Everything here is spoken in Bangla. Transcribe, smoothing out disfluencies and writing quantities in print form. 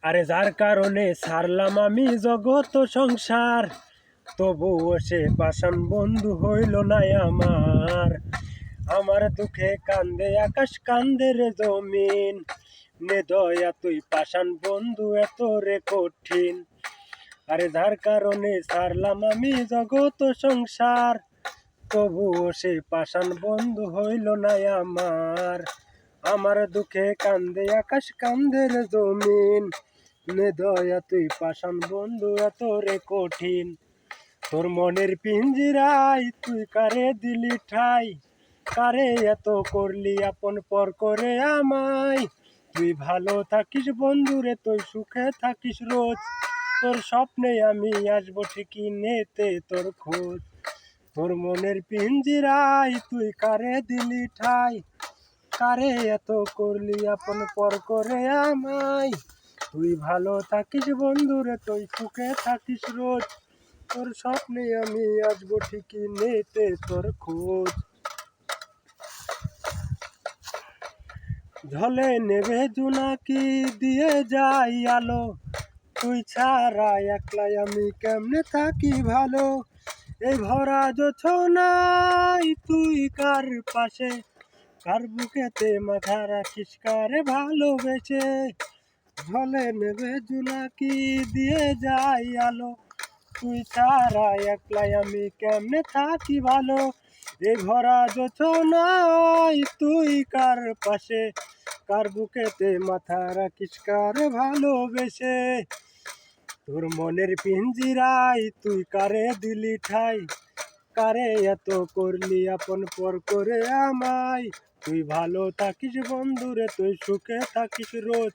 আরে যার কারণে ছাড়লাম আমি জগত সংসার, তবুও সে পাষাণ বন্ধু হইল না আমার। আমার দুঃখে কান্দে আকাশ, কান্দে রে জমিন, নে দয়া তুই পাষাণ বন্ধু এত রে কঠিন। আরে যার কারণে ছাড়লাম আমি জগত সংসার, তবুও সে পাষাণ বন্ধু হইল না আমার। আমার দুঃখে কান্দে আকাশ, কান্দে রে জমিন, নে দয়া তুই পাষাণ বন্ধু এত রে কঠিন। তোর মনের পিঞ্জিরায় তুই কারে দিলি ঠাই, কারে এত করলি আপন পর করে আমায়। তুই ভালো থাকিস বন্ধুরে, তুই সুখে থাকিস রোজ, তোর স্বপ্নে আমি আসবো ঠিকই নেতে তোর খোঁজ। তোর মনের পিঞ্জিরায় তুই কারে দিলি ঠাই, কারে এত করলি আপন পর করে আমায়। তুই ভালো থাকিস বন্ধুরে, তুই সুখে থাকিস রোজ, তোর স্বপ্নে আমি আসবো ঠিকই নেতে তোর খোঁজ। ঝলে নেবে জোনাকি দিয়ে যাই আলো, তুই ছাড়া একলাই আমি কেমনে থাকি ভালো। এই ভরা জোছনায় তুই কার পাশে, কার বুকেতে মাথা রাখিস কারে ভালোবেসে। ঝলে নেবে জোনাকি দিয়ে যাই আলো, তুই ছাড়া একলাই আমি কেমনে থাকি ভালো। এই ভরা জোছনায় তুই কার পাশে, কার বুকেতে মাথা রাখিস কারে ভালোবেসে। তোর মনের পিঞ্জিরায় তুই কারে দিলি ঠাই, কারে এত করলি আপন পর করে আমায়। তুই ভালো থাকিস বন্ধুরে, তুই সুখে থাকিস রোজ।